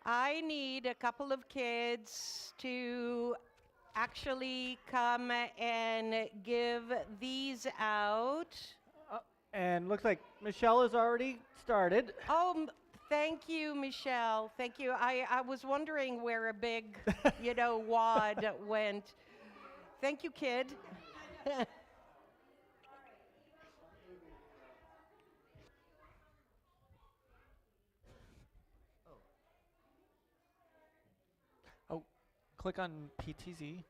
I need a couple of kids to actually come and give these out. And looks like Michelle has already started. Oh, thank you, Michelle. Thank you. I was wondering where a big, wad went. Thank you, kid. Oh, click on PTZ.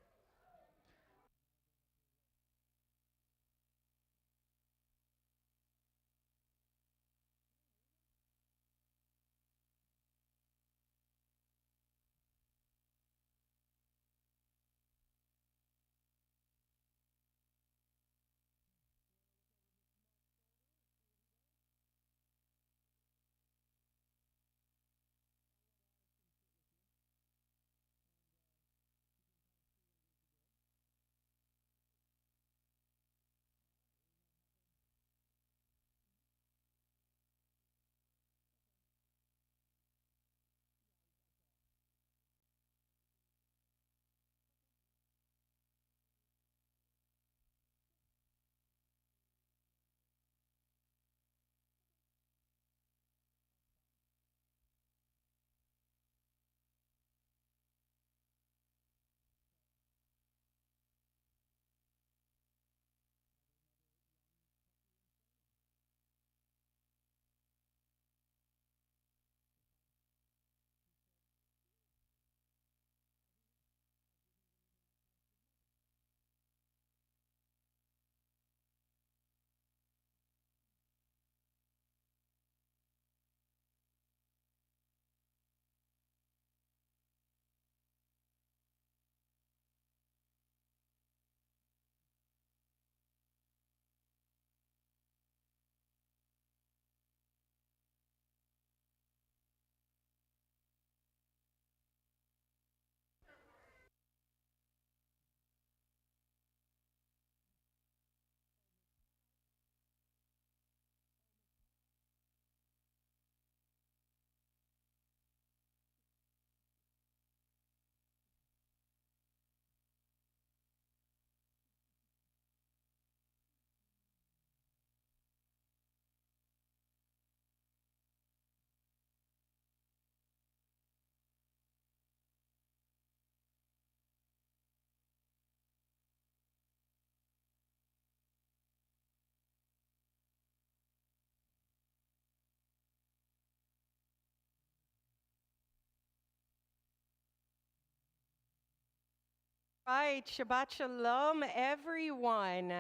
Right, Shabbat Shalom, everyone.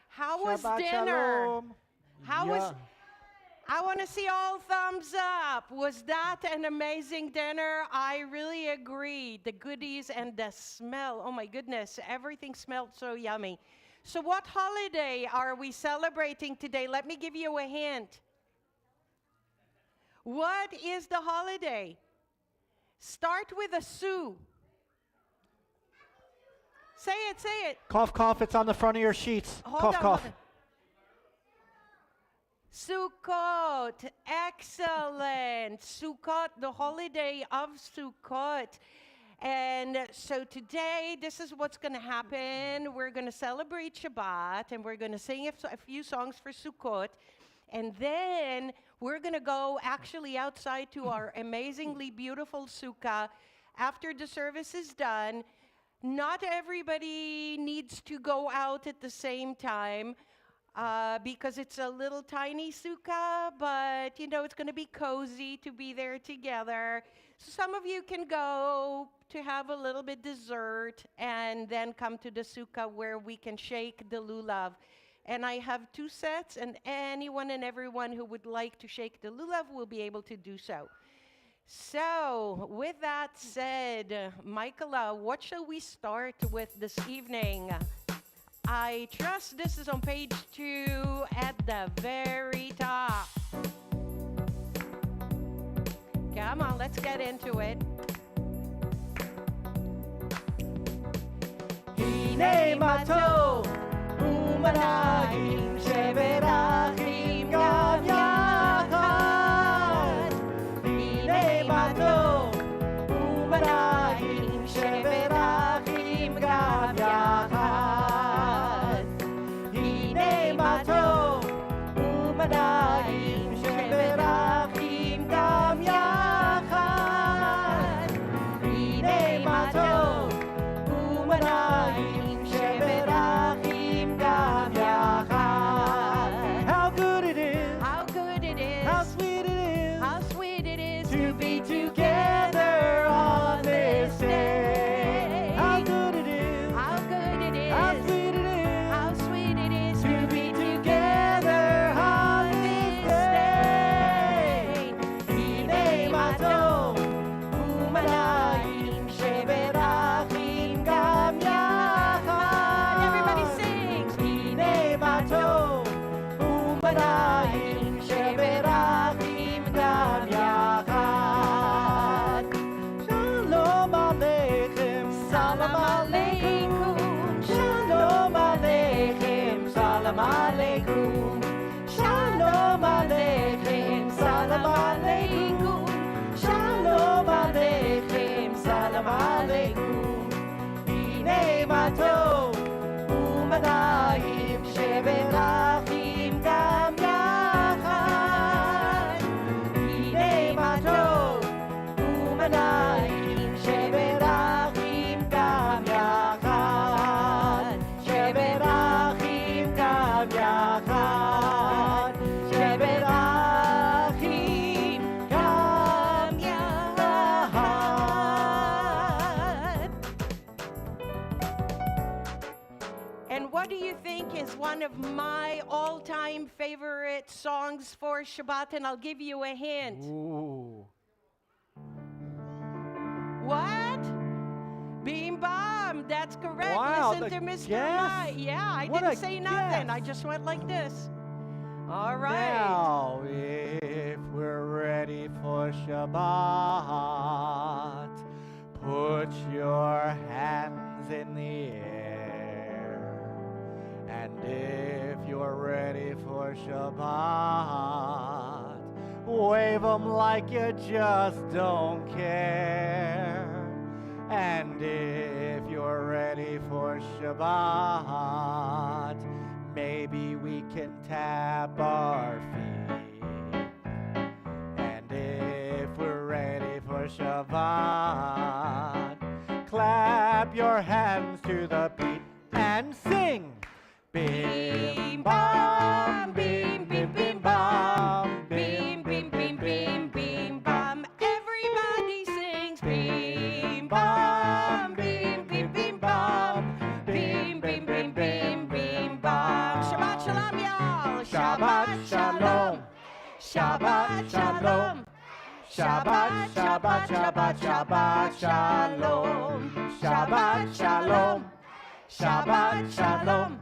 How was Shabbat dinner? Shalom. How was? I want to see all thumbs up. Was that an amazing dinner? I really agree. The goodies and the smell. Oh my goodness, everything smelled so yummy. So what holiday are we celebrating today? Let me give you a hint. What is the holiday? Start with a Sue. Say it, say it. Cough, cough. It's on the front of your sheets. Hold Cough, on, cough. hold on. Sukkot, excellent. Sukkot, the holiday of Sukkot. And so today, this is what's going to happen. We're going to celebrate Shabbat, and we're going to sing a few songs for Sukkot. And then we're going to go actually outside to our amazingly beautiful sukkah after the service is done. Not everybody needs to go out at the same time because it's a little tiny sukkah, but it's going to be cozy to be there together. So some of you can go to have a little bit dessert and then come to the sukkah where we can shake the lulav. And I have 2 sets, and anyone and everyone who would like to shake the lulav will be able to do so. So, with that said, Michaela, what shall we start with this evening? I trust this is on page 2 at the very top. Come on, let's get into it. Hine matov u'malachim sheberachim gam yachad. Hine matov גם יחד. הנה מה טוב ומדעים שמברכים גם יחד. הנה מה טוב ומדעים שמברכים גם יחד. How good it is, How good it is. how sweet it is, How sweet it is to be together on this day. How good it is, How good it is. how sweet it is, How sweet it is to be together on this day. הנה מה טוב ומדעים שמברכים גם יחד. Everybody sings. הנה מה טוב ומדעים שמברכים גם יחד. שלום עליכם, סלאם עליכום. שלום עליכם, סלאם עליכום. שלום עליכם, סלאם עליכום. שלום עליכם, סלאם עליכום. הנה מה טוב ומדעים שמברכים גם יחד. הנה מה טוב ומדעים שמברכים גם יחד. שמברכים גם יחד. שמברכים גם יחד. And what do you think is one of my all-time favorite songs for Shabbat? And I'll give you a hint. Ooh. What? Beam Bomb. That's correct. Wow, Listen the to Mr. guess. Mai. Yeah, I What didn't a say nothing. I guess. just went like this. All right. Now, if we're ready for Shabbat, put your hands in the air. And if you're ready for Shabbat, wave 'em like you just don't care. And if you're ready for Shabbat, maybe we can tap our feet. And if we're ready for Shabbat, clap your hands to the beat and sing. Bim bam, bim bim bim bam, Beam, beam, beam, beam, beam, bum. Everybody sings. Beam, bum, beam, beam, beam, bum. Beam, beam, beam, beam, beam, bum. Shabbat shalom, y'all. Shabbat shalom. Shabbat shalom. Shabbat, Shabbat, Shabbat, Shabbat shalom. Shabbat shalom. Shabbat shalom.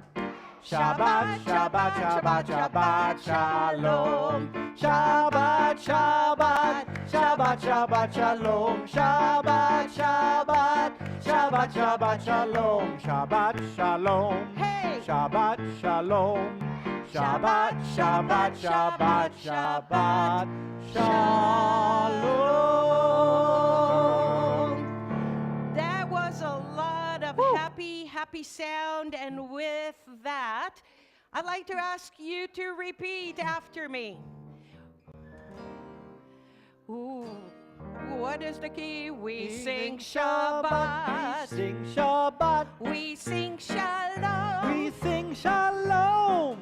Shabbat, Shabbat, Shabbat, Shabbat shalom. Shabbat, Shabbat, Shabbat, Shabbat shalom. Shabbat, Shabbat, Shabbat, Shabbat shalom. Shabbat shalom. Hey. Shabbat shalom. Shabbat, Shabbat, Shabbat, Shabbat shalom. That was a lot of happy sound, and with that, I'd like to ask you to repeat after me. Ooh, what is the key? We sing Shabbat. We sing Shabbat. We sing Shalom. We sing Shalom.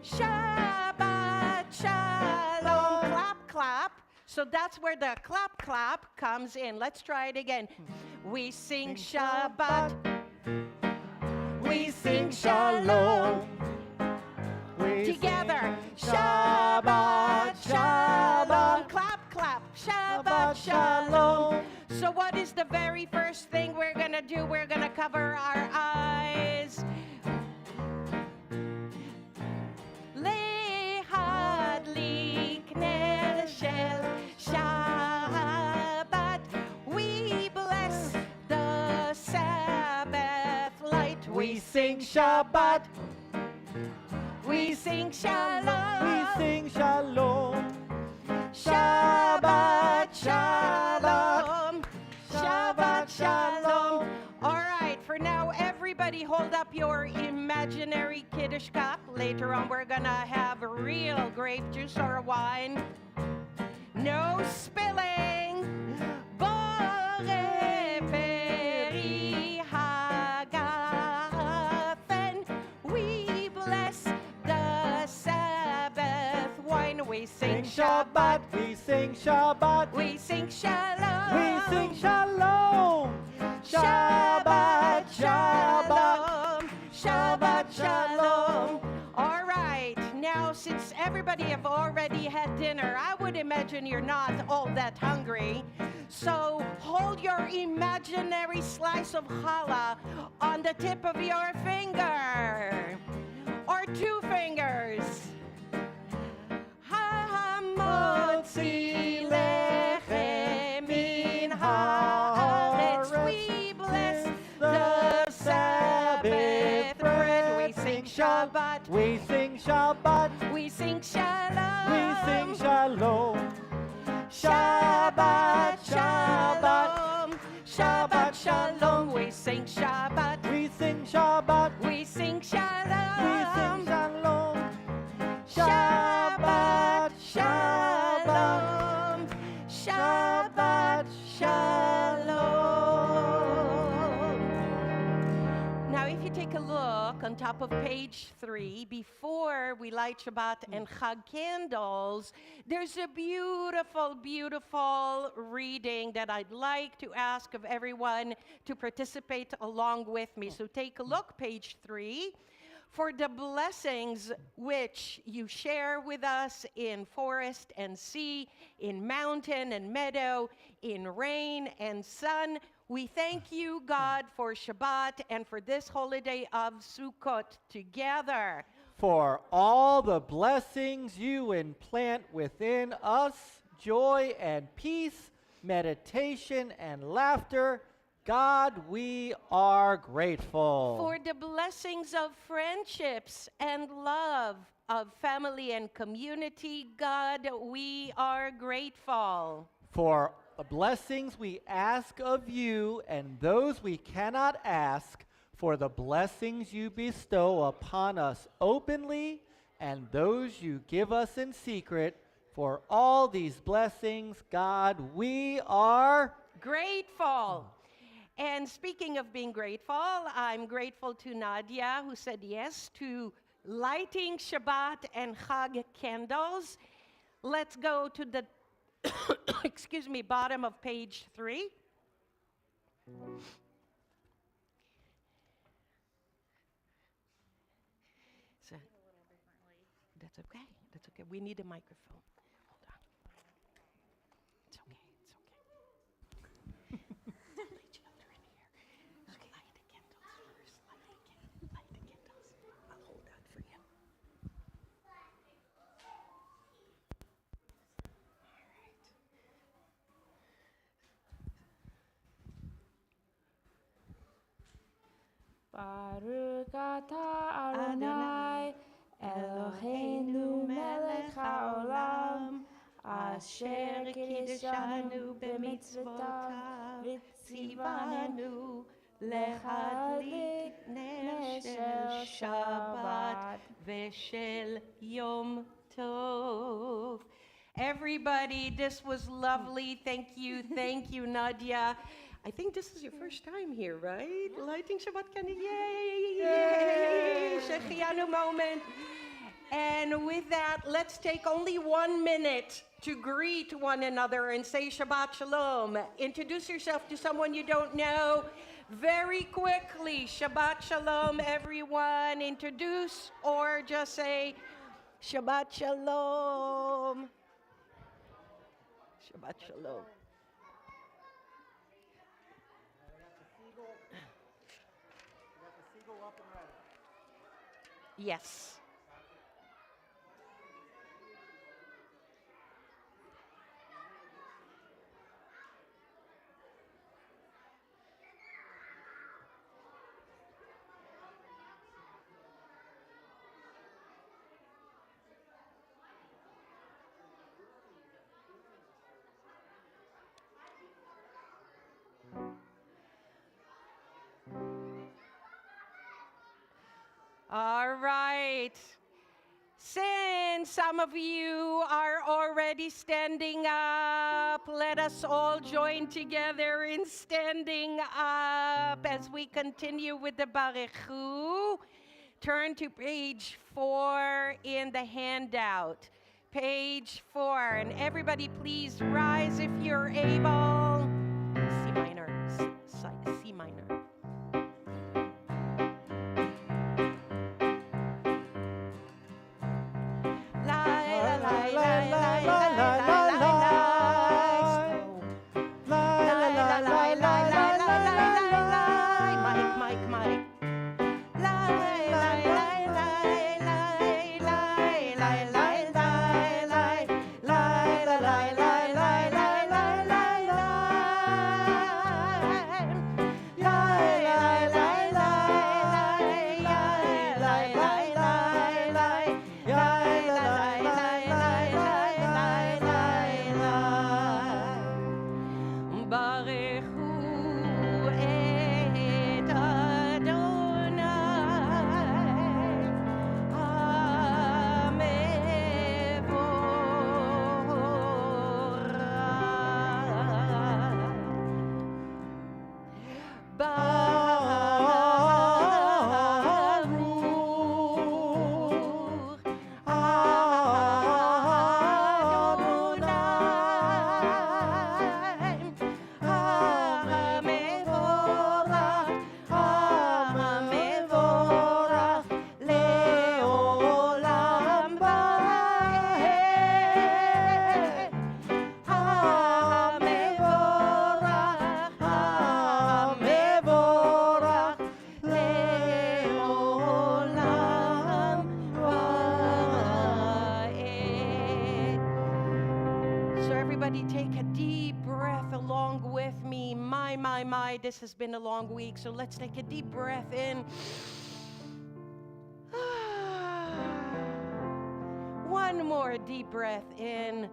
Shabbat Shalom. Clap, clap. So that's where the clap, clap comes in. Let's try it again. We sing Shabbat. We sing Shalom. We Together. sing Shabbat, Shalom. Clap, clap. Shabbat Shabbat Shalom. Shalom. So what is the very first thing we're going to do? We're going to cover our eyes. Lehad likneh shel Shabbat. We bless the Sabbath light. We sing Shabbat. We sing Shalom. We sing Shalom. Shabbat Shalom. Shabbat Shalom. All right, for now, every everybody hold up your imaginary Kiddush cup. Later on, we're gonna have real grape juice or wine. No spilling. Bore peri hagafen. We bless the Sabbath wine. We sing Shabbat. We sing Shabbat. We sing Shalom. We sing Shalom. Shabbat, Shalom. Shabbat, Shalom. All right, now since everybody have already had dinner, I would imagine you're not all that hungry. So hold your imaginary slice of challah on the tip of your finger. Or 2 fingers. Hamotzi lechem min haaretz. We bless the Sabbath bread. We sing Shabbat. We sing Shabbat. We sing Shalom. We sing Shalom. Shabbat, Shalom. Shabbat, Shalom. We sing Shabbat. We sing Shabbat. We sing We Shalom. sing Shalom. Shabbat, Shalom. Shabbat, Shalom. Now, if you take a look on top of page 3, before we light Shabbat and Chag candles, there's a beautiful, beautiful reading that I'd like to ask of everyone to participate along with me. So take a look, page 3. For the blessings which you share with us in forest and sea, in mountain and meadow, in rain and sun, we thank you, God, for Shabbat and for this holiday of Sukkot together. For all the blessings you implant within us, joy and peace, meditation and laughter, God, we are grateful. For the blessings of friendships and love, of family and community, God, we are grateful. For the blessings we ask of you and those we cannot ask, for the blessings you bestow upon us openly and those you give us in secret, for all these blessings, God, we are Grateful. And speaking of being grateful, I'm grateful to Nadia, who said yes to lighting Shabbat and Chag candles. Let's go to the excuse me, bottom of page 3. So, that's okay. That's okay. We need a microphone. Hold on. It's okay. It's okay. Only children here. Okay. Light the candles first. Light the candles. I'll hold that for you. Baruch atah Adonai Eloheinu melech haolam asher kiddushanu b'mitzvotav v'tzivanu lehadlik ner shel Shabbat v'shel Yom Tov. Everybody, this was lovely. Thank you, Nadia. I think this is your first time here, right? Lighting Shabbat candle. Yay! Yay! Shechianu moment. And with that, let's take only 1 minute to greet one another and say Shabbat Shalom. Introduce yourself to someone you don't know very quickly. Shabbat Shalom, everyone. Introduce or just say Shabbat Shalom. Shabbat Shalom. Yes. All right. Since some of you are already standing up, let us all join together in standing up as we continue with the Baruchu. Turn to page 4 in the handout. Page 4. And everybody please rise if you're able. C minor. C minor. This has been a long week, so let's take a deep breath in. One more deep breath in.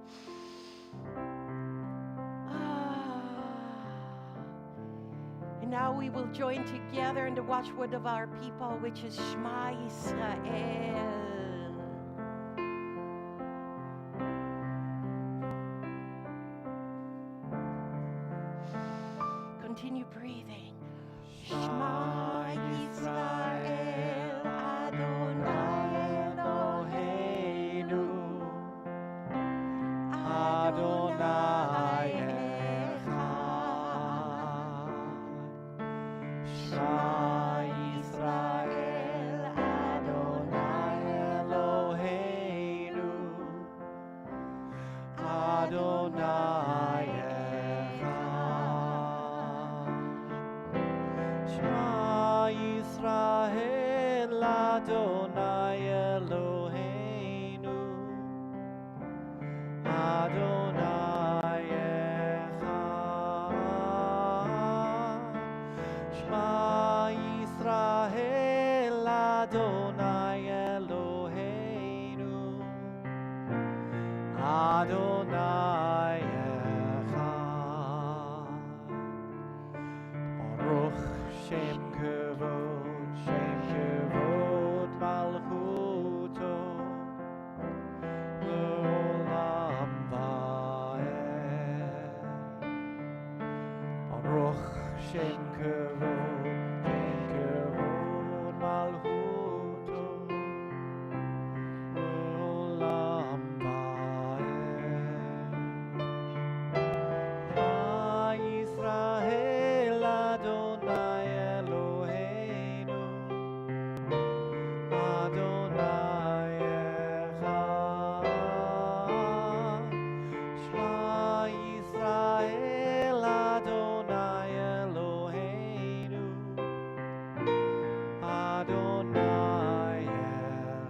And now we will join together in the watchword of our people, which is Shema Yisrael. Continue breathing. Shema Yisrael Adonai Eloheinu Adonai Echad. Shema Yisrael Adonai Eloheinu Adonai Yisrael Adonai Eloheinu Adonai Echad. Shema Yisrael Adonai Eloheinu Adonai Echad. Baruch Shem Kavod Malchuto L'olam va'ed. Baruch Shem Kavod Malchuto L'olam va'ed. Shema Yisrael Adonai Eloheinu Adonai Echad. Shema Yisrael Adonai Eloheinu Adonai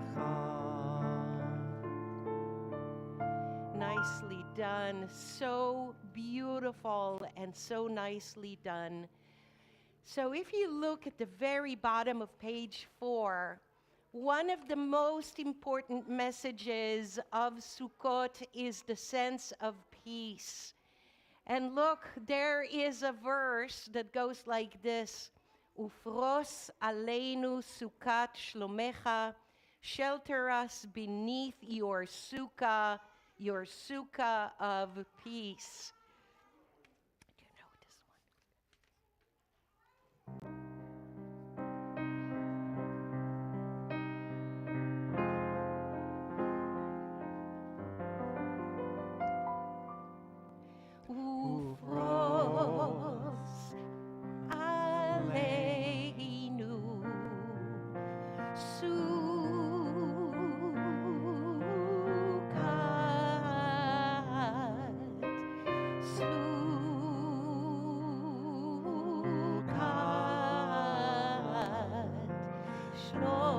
Echad. Nicely done. So beautiful and so nicely done. So if you look at the very bottom of page 4, one of the most important messages of Sukkot is the sense of peace. And look, there is a verse that goes like this: ufros aleinu sukat shlomecha. Shelter us beneath your sukkah of peace. Do you know this one? Ufros aleinu sukat shlomecha.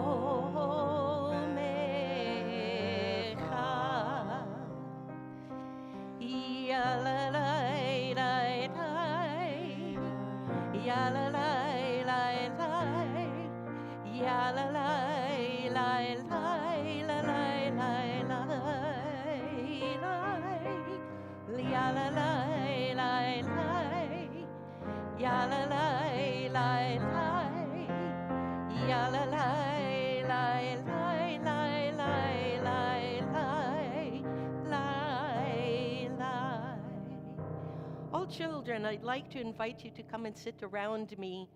All children, I'd like to invite you to come and sit around me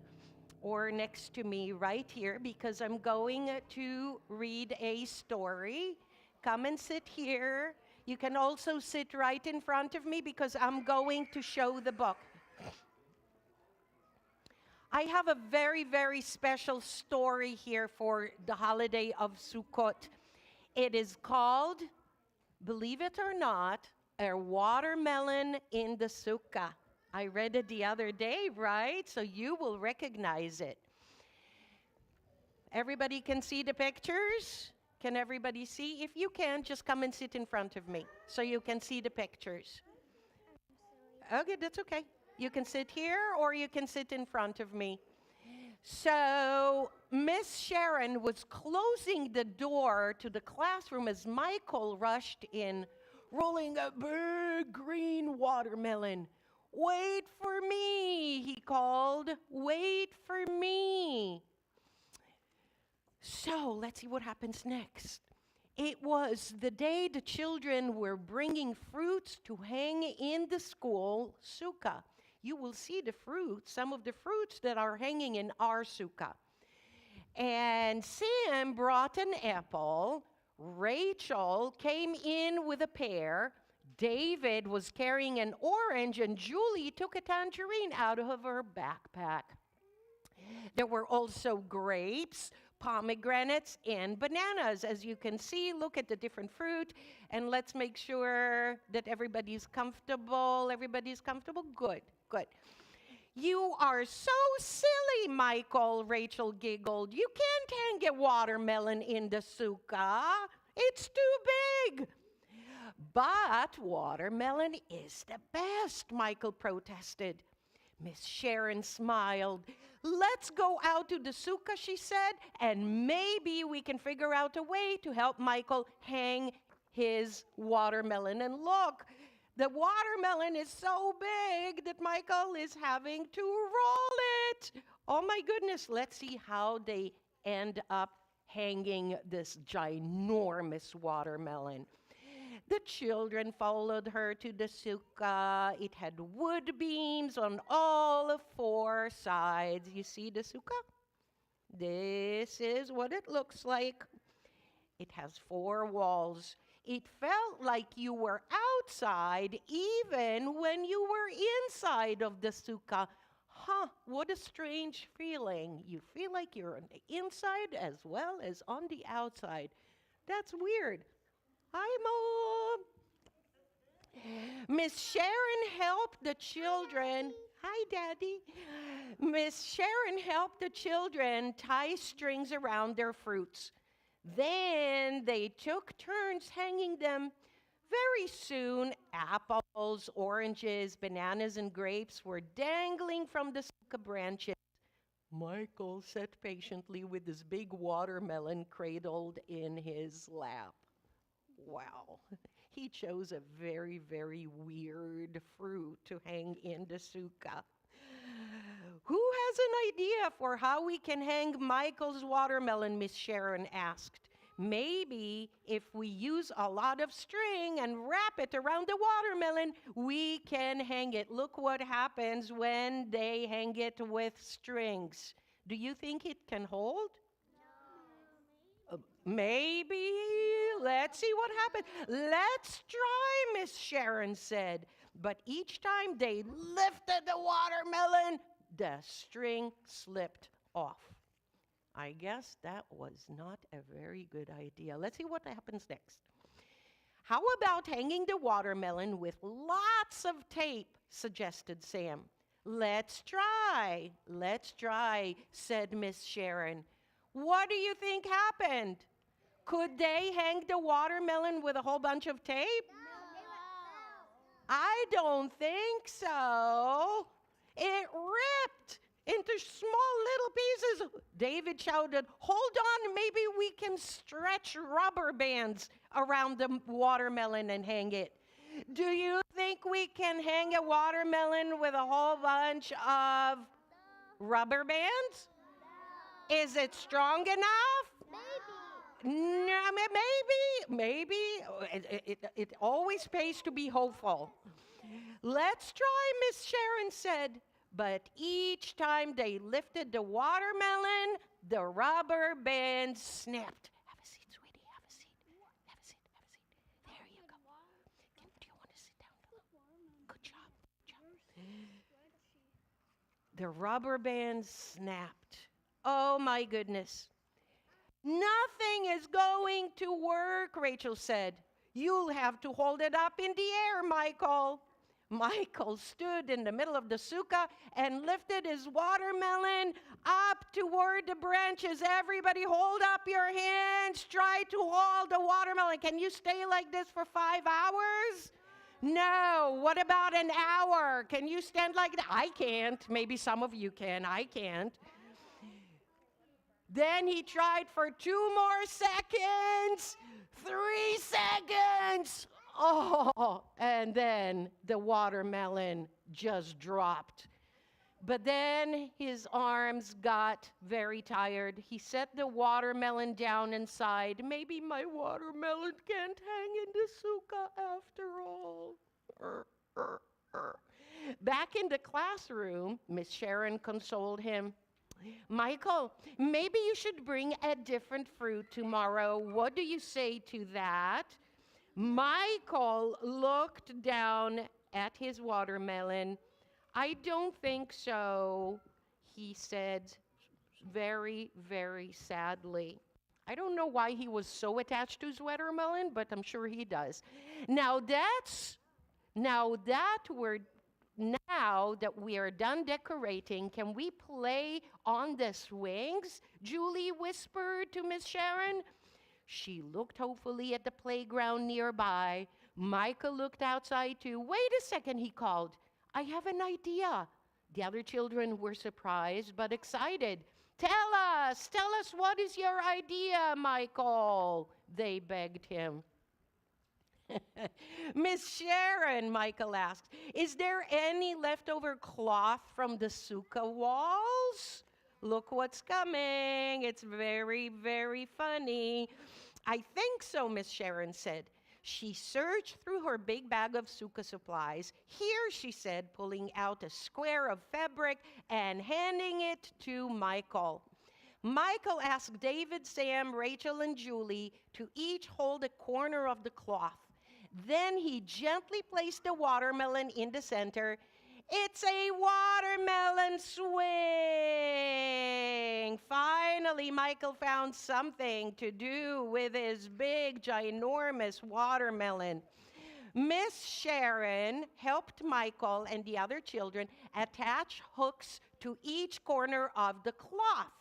or next to me right here because I'm going to read a story. Come and sit here. You can also sit right in front of me because I'm going to show the book. I have a very, very special story here for the holiday of Sukkot. It is called, believe it or not, a watermelon in the sukkah. I read it the other day, right? So you will recognize it. Everybody can see the pictures? Can everybody see? If you can, just come and sit in front of me so you can see the pictures. Okay, that's okay. You can sit here or you can sit in front of me. So Miss Sharon was closing the door to the classroom as Michael rushed in, rolling a big green watermelon. "Wait for me," he called. "Wait for me." So let's see what happens next. It was the day the children were bringing fruits to hang in the school sukkah. You will see the fruits, some of the fruits that are hanging in our sukkah. And Sam brought an apple. Rachel came in with a pear. David was carrying an orange, and Julie took a tangerine out of her backpack. There were also grapes, pomegranates, and bananas. As you can see, look at the different fruit, and let's make sure that everybody's comfortable. Everybody's comfortable? Good, good. "You are so silly, Michael," Rachel giggled. "You can't hang a watermelon in the sukkah. It's too big." "But watermelon is the best," Michael protested. Miss Sharon smiled. "Let's go out to the sukkah," she said, "and maybe we can figure out a way to help Michael hang his watermelon." And look, the watermelon is so big that Michael is having to roll it. Oh my goodness, let's see how they end up hanging this ginormous watermelon. The children followed her to the sukkah. It had wood beams on all four sides. You see the sukkah? This is what it looks like. It has four walls. It felt like you were outside even when you were inside of the sukkah. What a strange feeling. You feel like you're on the inside as well as on the outside. That's weird. Hi, Mom. Miss Sharon helped the children. Hi, Daddy. Miss Sharon helped the children tie strings around their fruits. Then they took turns hanging them. Very soon, apples, oranges, bananas, and grapes were dangling from the sukkah branches. Michael sat patiently with his big watermelon cradled in his lap. Wow. He chose a very, very weird fruit to hang in the sukkah. Who has an idea for how we can hang Michael's watermelon, Miss Sharon asked. Maybe if we use a lot of string and wrap it around the watermelon, we can hang it. Look what happens when they hang it with strings. Do you think it can hold? Maybe. Let's see what happens. Let's try, Miss Sharon said. But each time they lifted the watermelon, the string slipped off. I guess that was not a very good idea. Let's see what happens next. How about hanging the watermelon with lots of tape, suggested Sam. Let's try, said Miss Sharon. What do you think happened? Could they hang the watermelon with a whole bunch of tape? No. I don't think so. It ripped into small little pieces. David shouted, hold on, maybe we can stretch rubber bands around the watermelon and hang it. Do you think we can hang a watermelon with a whole bunch of rubber bands? Is it strong enough? No, maybe. It always pays to be hopeful. Let's try, Miss Sharon said. But each time they lifted the watermelon, the rubber band snapped. Have a seat, sweetie. Have a seat. Have a seat. Have a seat. There you go. Do you want to sit down? Good job. The rubber band snapped. Oh, my goodness. Nothing is going to work, Rachel said. You'll have to hold it up in the air, Michael. Michael stood in the middle of the sukkah and lifted his watermelon up toward the branches. Everybody hold up your hands. Try to hold the watermelon. Can you stay like this for 5 hours? No. What about an hour? Can you stand like that? I can't. Maybe some of you can. I can't. Then he tried for 2 more seconds, 3 seconds. Oh, and then the watermelon just dropped. But then his arms got very tired. He set the watermelon down and sighed, maybe my watermelon can't hang in the sukkah after all. Back in the classroom, Miss Sharon consoled him. Michael, maybe you should bring a different fruit tomorrow. What do you say to that? Michael looked down at his watermelon. I don't think so, he said very, very sadly. I don't know why he was so attached to his watermelon, but I'm sure he does. Now that we are done decorating, can we play on the swings? Julie whispered to Miss Sharon. She looked hopefully at the playground nearby. Michael looked outside too. Wait a second, he called. I have an idea. The other children were surprised but excited. Tell us what is your idea, Michael? They begged him. Miss Sharon, Michael asked, is there any leftover cloth from the sukkah walls? Look what's coming. It's very, very funny. I think so, Miss Sharon said. She searched through her big bag of sukkah supplies. Here, she said, pulling out a square of fabric and handing it to Michael. Michael asked David, Sam, Rachel, and Julie to each hold a corner of the cloth. Then he gently placed the watermelon in the center. It's a watermelon swing. Finally, Michael found something to do with his big, ginormous watermelon. Miss Sharon helped Michael and the other children attach hooks to each corner of the cloth.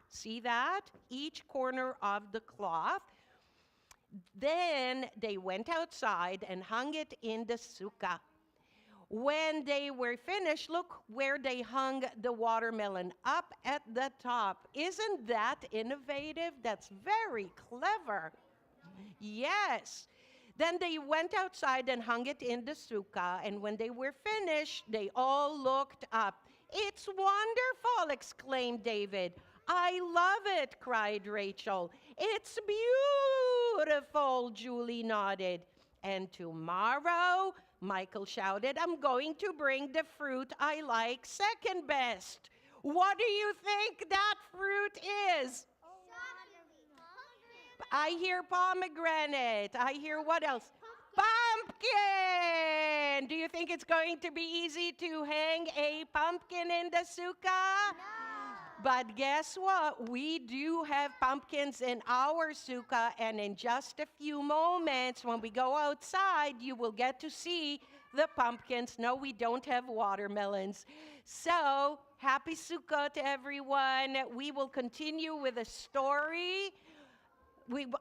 See that? Each corner of the cloth. Then they went outside and hung it in the sukkah. When they were finished, look where they hung the watermelon, up at the top. Isn't that innovative? That's very clever. Yes. Then they went outside and hung it in the sukkah, and when they were finished, they all looked up. It's wonderful, exclaimed David. I love it, cried Rachel. It's beautiful, Julie nodded. And tomorrow, Michael shouted, I'm going to bring the fruit I like second best. What do you think that fruit is? I hear pomegranate. I hear what else? Pumpkin! Do you think it's going to be easy to hang a pumpkin in the sukkah? No. But guess what? We do have pumpkins in our sukkah, and in just a few moments, when we go outside, you will get to see the pumpkins. No, we don't have watermelons. So, happy Sukkot, everyone. We will continue with a story.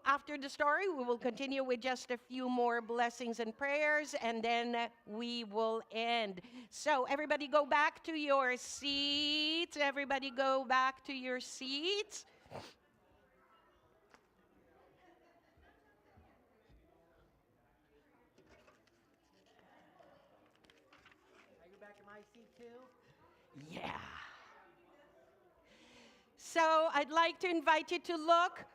After the story, we will continue with just a few more blessings and prayers, and then we will end. So everybody go back to your seats. Everybody go back to your seats. Are you back in my seat too? Yeah. So I'd like to invite you to look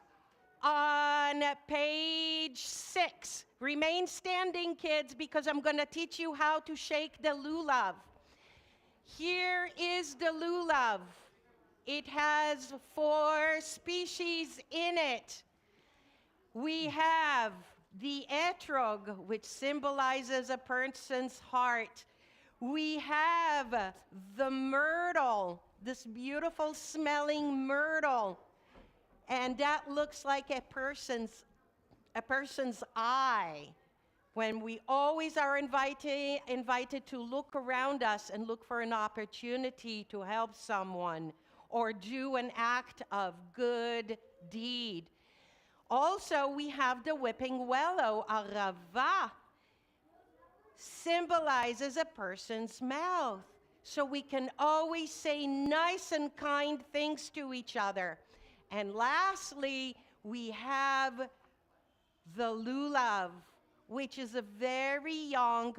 on page 6. Remain standing, kids, because I'm going to teach you how to shake the lulav. Here is the lulav. It has 4 species in it. We have the etrog, which symbolizes a person's heart. We have the myrtle, this beautiful smelling myrtle. And that looks like a person's eye. When we always are invited to look around us and look for an opportunity to help someone or do an act of good deed. Also, we have the whipping willow, arava, symbolizes a person's mouth. So we can always say nice and kind things to each other. And lastly, we have the lulav, which is a very young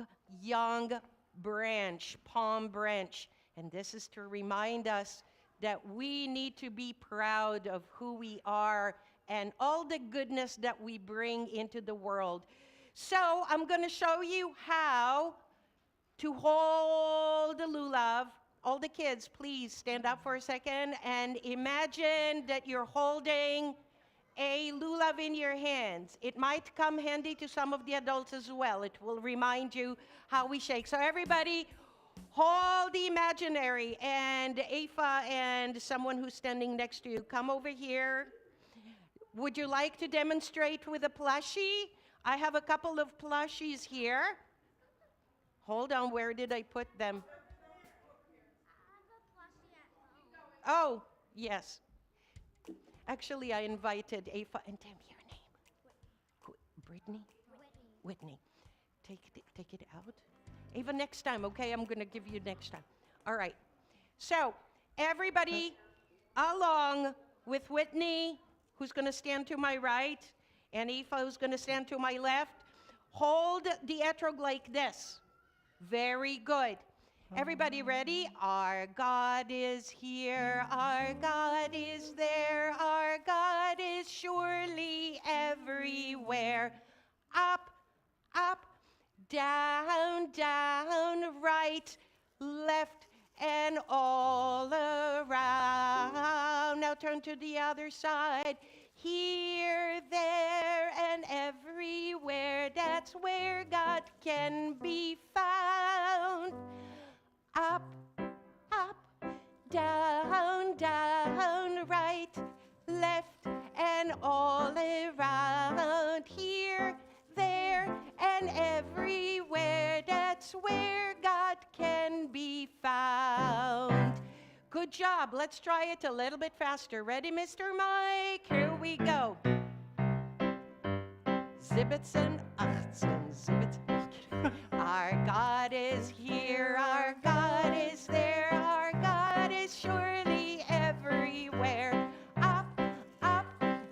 branch, palm branch. And this is to remind us that we need to be proud of who we are and all the goodness that we bring into the world. So I'm going to show you how to hold the lulav. All the kids, please stand up for a second and imagine that you're holding a lulav in your hands. It might come handy to some of the adults as well. It will remind you how we shake. So everybody, hold the imaginary, and Afa and someone who's standing next to you, come over here. Would you like to demonstrate with a plushie? I have a couple of plushies here. Hold on, where did I put them? Oh, yes. Actually, I invited Afa, and tell me your name. Brittany? Whitney. Take it out. Ava, next time, okay? I'm going to give you next time. All right. So, everybody along with Whitney, who's going to stand to my right, and Afa, who's going to stand to my left. Hold the etrog like this. Very good. Everybody ready? Our God is here, our God is there, our God is surely everywhere. Up, up, down, down, right, left, and all around. Now turn to the other side. Here, there, and everywhere. That's where God can be found. Up, up, down, down, right, left, and all around. Here, there, and everywhere. That's where God can be found. Good job. Let's try it a little bit faster. Ready, Mr. Mike? Here we go. Zibbits and achts and zibbits. Our God is here, our God is there, our God is surely everywhere. Up, up,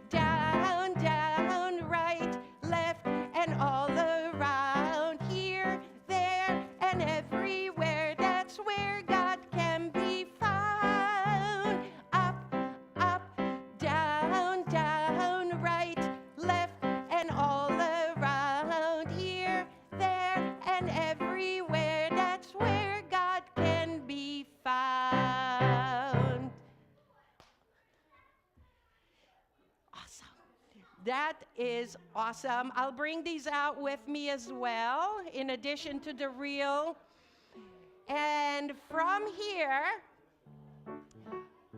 down, down, right, left, and all around. Here, there, and everywhere. That's where God can be awesome. That is awesome. I'll bring these out with me as well, in addition to the reel. And from here,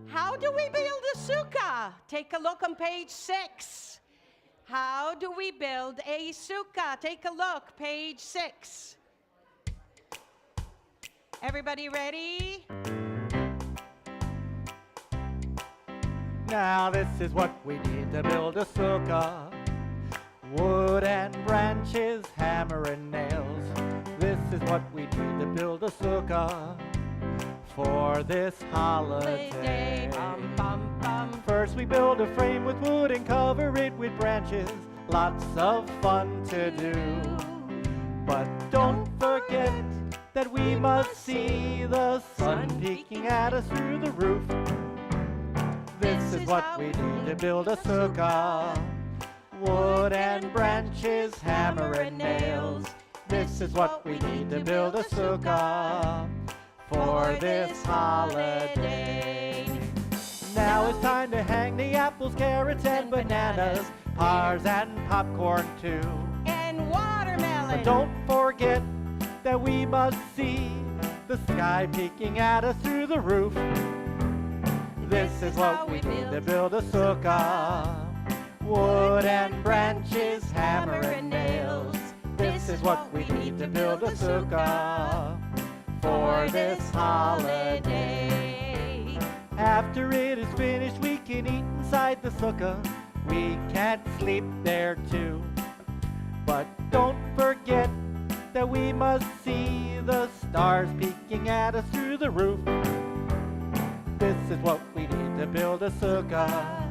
how do we build a sukkah? Take a look on page 6. How do we build a sukkah? Take a look, page 6. Everybody ready? Now this is what we need to build a sukkah. Wood and branches, hammer and nails. This is what we need to build a sukkah for this holiday. Bum, bum, bum. First we build a frame with wood and cover it with branches. Lots of fun to do. But don't forget that we must see the sun peeking at us through the roof. This is what we need to build a sukkah. Wood and branches, hammer and nails. This is what we need to build a sukkah for this holiday. Now it's time to hang the apples, carrots and bananas, pears and popcorn too. And watermelon. But don't forget that we must see the sky peeking at us through the roof. This is what we need to build a sukkah. Wood and branches, hammer and nails. This is what we need to build a sukkah for this holiday. After it is finished, we can eat inside the sukkah. We can't sleep there too. But don't forget that we must see the stars peeking at us through the roof. This is what we need to build a sukkah.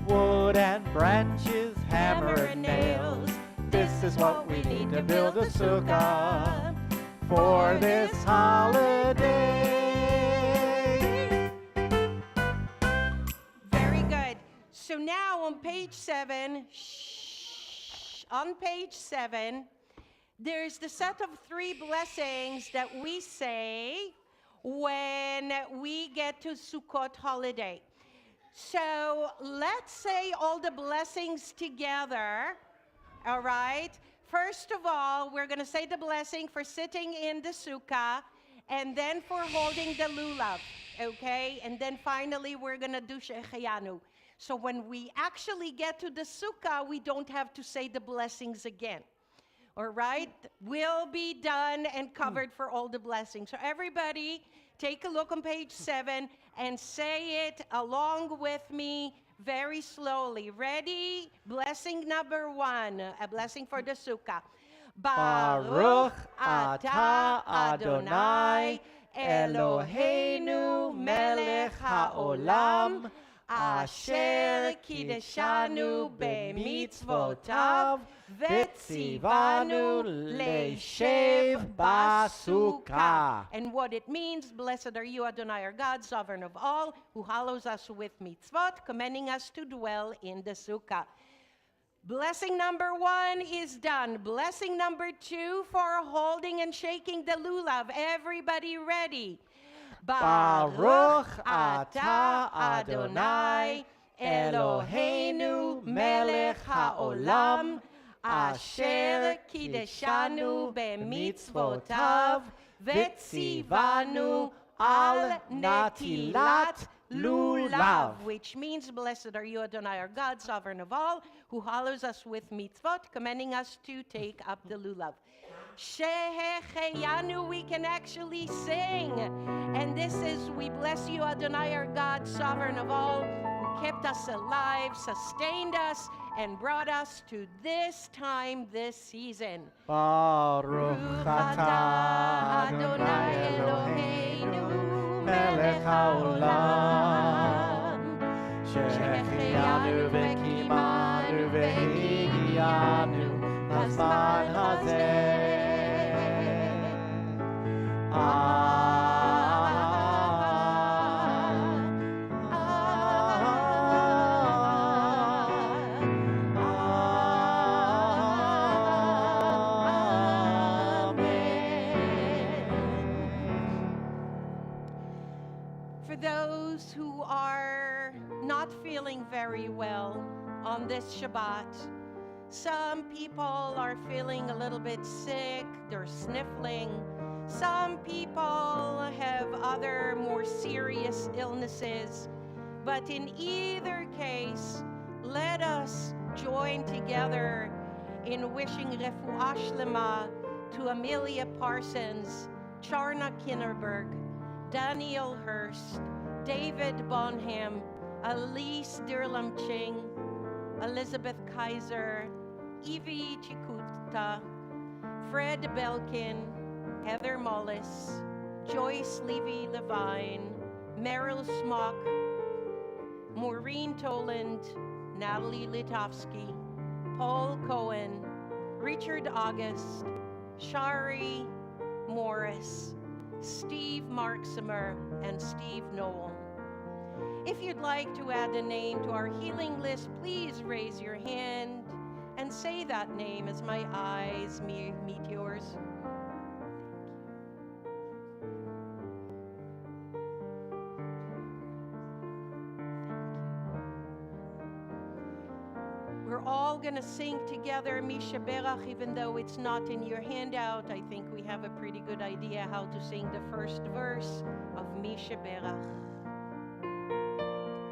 Wood and branches, hammer and nails. This is what we need to build a sukkah for this holiday. Very good. So now on page 7, on page 7, there's the set of 3 blessings that we say when we get to Sukkot holiday. So let's say all the blessings together, all right? First of all, we're going to say the blessing for sitting in the sukkah, and then for holding the lulav, okay? And then finally, we're going to do Shehecheyanu. So when we actually get to the sukkah, we don't have to say the blessings again. All right? Will be done and covered for all the blessings. So everybody, take a look on page 7 and say it along with me very slowly. Ready? Blessing number 1, a blessing for the sukkah. Baruch atah Adonai Eloheinu melech haolam asher kideshanu b'mitzvotav v'tzivanu leishev basukkah. And what it means, blessed are you, Adonai, our God, sovereign of all, who hallows us with mitzvot, commending us to dwell in the sukkah. Blessing number 1 is done. Blessing number 2 for holding and shaking the lulav. Everybody ready? Baruch atah Adonai Eloheinu melech haolam asher kideshanu b'mitzvotav v'tzivanu al natilat lulav. Which means, blessed are you, Adonai, our God, sovereign of all, who hallows us with mitzvot, commending us to take up the lulav. Shehecheyanu, we can actually sing. And this is, we bless you, Adonai, our God, sovereign of all, who kept us alive, sustained us, and brought us to this time, this season. Baruch atah Adonai Eloheinu melech haolam shehecheyanu v'kimanu v'higiyanu hazman hazeh. For those who are not feeling very well, well on this Shabbat. Some people are feeling a little bit sick, they're sniffling. Some people have other more serious illnesses. But in either case, let us join together in wishing refuah shlema to Amelia Parsons, Charna Kinnerberg, Daniel Hurst, David Bonham, Elise Dirlamching, Elizabeth Kaiser, Evie Chikuta, Fred Belkin, Heather Mullis, Joyce Levy-Levine, Meryl Smock, Maureen Toland, Natalie Litovsky, Paul Cohen, Richard August, Shari Morris, Steve Marksimer, and Steve Noel. If you'd like to add a name to our healing list, please raise your hand and say that name as my eyes meet yours. We're all going to sing together Mishaberach, even though it's not in your handout. I think we have a pretty good idea how to sing the first verse of Mishaberach.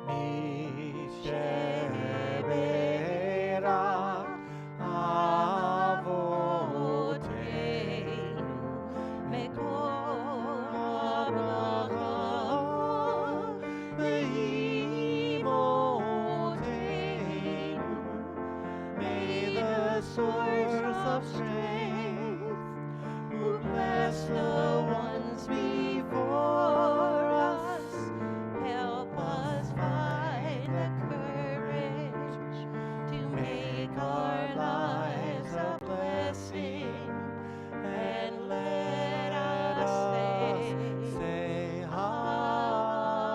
Mishaberach Avoteinu Mekor Abraha Ve'imotenu. May the source of strength, who bless the ones before us, help us find the courage to make our lives a blessing, and let us say Amen.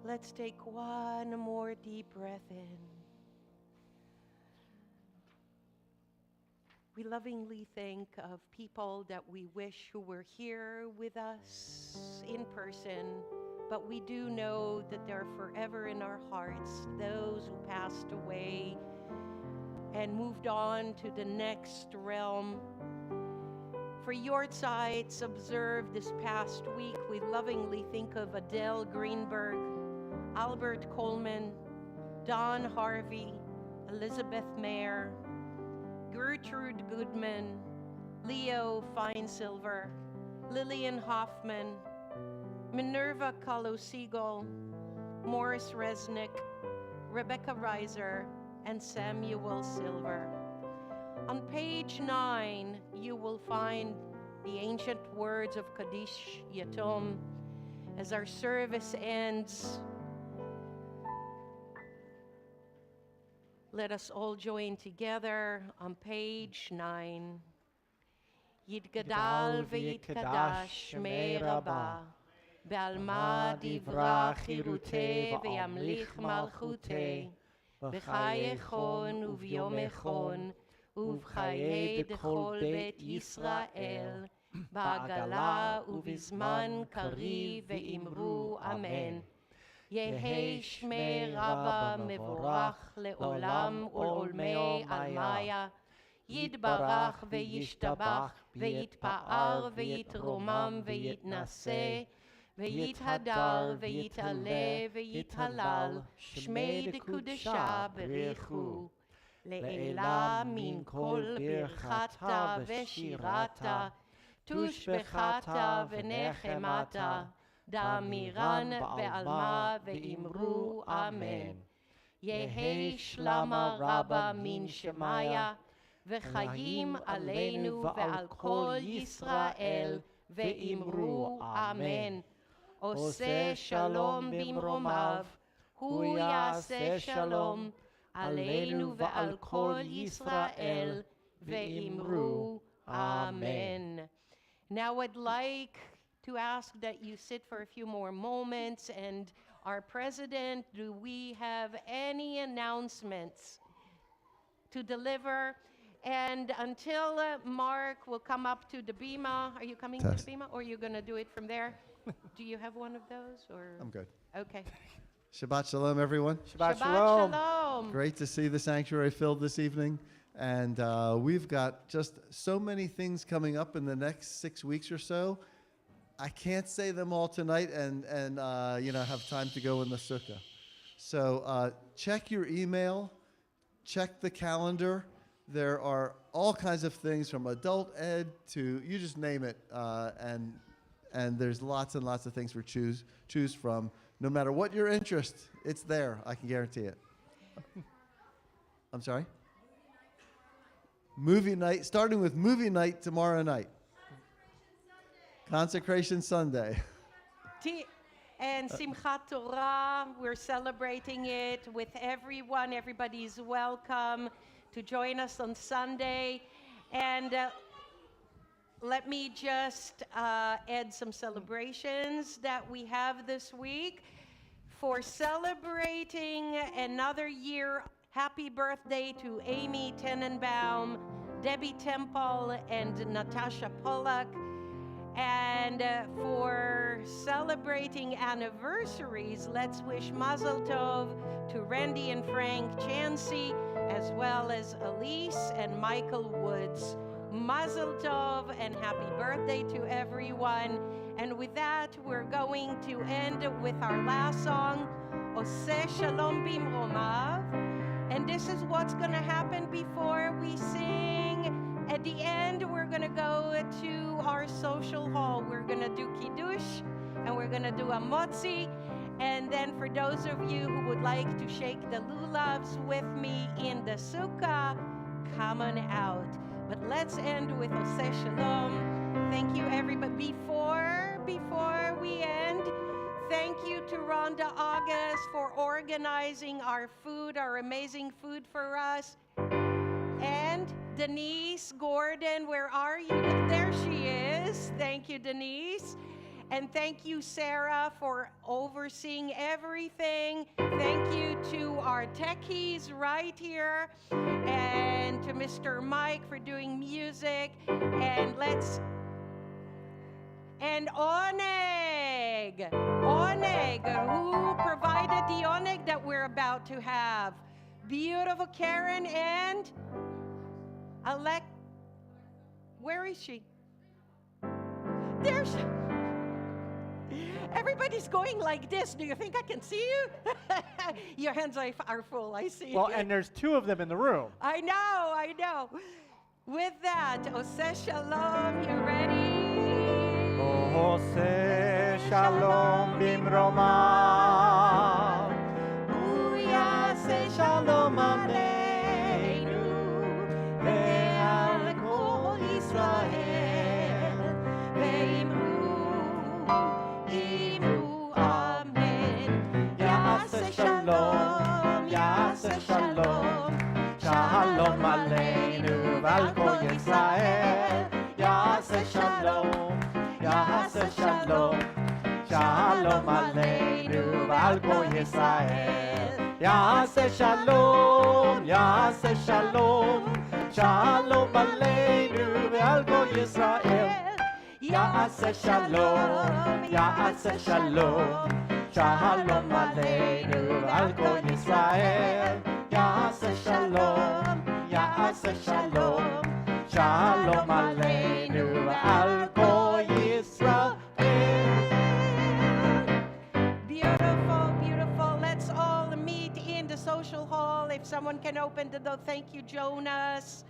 Let's take one more deep breath in. We lovingly think of people that we wish who were here with us in person, but we do know that they're forever in our hearts, those who passed away and moved on to the next realm. For Yortzites observed this past week, we lovingly think of Adele Greenberg, Albert Coleman, Don Harvey, Elizabeth Mayer, Gertrude Goodman, Leo Feinsilver, Lillian Hoffman, Minerva Kahlo-Siegel, Morris Resnick, Rebecca Reiser, and Samuel Silver. On page 9, you will find the ancient words of Kaddish Yatom. As our service ends, let us all join together on page 9. Yitgadal v'yitkadash shmei Rabbah, Be'alma divra chiruteh ve'yamlich malchuteh, B'chai echon u'v'yom echon, u'v'chayei dechol bet Yisrael, Ba'agala u'v'zman kariv ve'imru Amen. Yehi shmei Rabbah mevorach le'olam ul'olmei almaya, Yitbarach ve'yishtabach ve'yitpa'ar ve'yitromam ve'yitnaseh, ve'yithadar ve'yitale ve'yithalal, shmei dekudesha berichu. Le'ela min kol birchata ve'shirata, tushbechata ve'nechemata, Damiran be'alma ve'imru Amen. Yehi shlama Rabbah min Shemaya, ve'chayim aleinu ve'al kol Yisrael, ve'imru Amen. Oseh shalom bimromav, hu yaseh shalom, aleinu ve'al kol Yisrael, ve'imru Amen. Now I'd like to ask that you sit for a few more moments, and our president, do we have any announcements to deliver? And until Mark will come up to the bima, are you coming to the bima, or are you going to do it from there? Do you have one of those, or? I'm good. Okay. Shabbat Shalom, everyone. Shabbat Shalom. Shalom. Great to see the sanctuary filled this evening. And we've got just so many things coming up in the next 6 weeks or so. I can't say them all tonight and have time to go in the sukkah. So check your email, check the calendar. There are all kinds of things from adult ed to you just name it, and there's lots and lots of things for choose from. No matter what your interest, it's there. I can guarantee it. I'm sorry? Movie night, starting with movie night tomorrow night. Consecration Sunday. And Simchat Torah, we're celebrating it with everyone. Everybody's welcome to join us on Sunday. And let me just add some celebrations that we have this week. For celebrating another year, happy birthday to Amy Tenenbaum, Debbie Temple, and Natasha Pollack. And for celebrating anniversaries, let's wish Mazel Tov to Randy and Frank Chansey, as well as Elise and Michael Woods. Mazel Tov and happy birthday to everyone. And with that, we're going to end with our last song, Oseh Shalom Bimromav. And this is what's going to happen before we sing. At the end, we're going to go to our social hall. We're going to do Kiddush, and we're going to do a motzi. And then for those of you who would like to shake the lulavs with me in the sukkah, come on out. But let's end with Oseh Shalom. Thank you, everybody. Before we end, thank you to Rhonda August for organizing our food, our amazing food for us. And Denise Gordon, where are you? There she is. Thank you, Denise. And thank you, Sarah, for overseeing everything. Thank you to our techies right here, and to Mr. Mike for doing music. And Oneg, who provided the Oneg that we're about to have. Beautiful Karen and Alec. Where is she? There's. Everybody's going like this. Do you think I can see you? Your hands are full. I see. Well, and there's two of them in the room. I know. With that, Oseh Shalom, you ready? Oseh Shalom Bimromav. Uyaseh Shalom Aleinu ve'al kol Yisrael ve'imru amen. Yaseh Shalom, Yaseh Shalom, Shalom Aleinu ve'al kol Yisrael. Yaseh Shalom, Yaseh Shalom, Shalom Aleinu ve'al kol Yisrael. Yaseh Shalom, Yaseh Shalom, Shalom Aleinu ve'al kol Yisrael. Yaseh Shalom, Yaseh Shalom, Shalom Aleinu ve'al kol Yisrael. Yaseh Shalom, Yaseh Shalom, Shalom Aleinu ve'al kol Yisrael. Beautiful. Let's all meet in the social hall. If someone can open the door. Thank you, Jonas.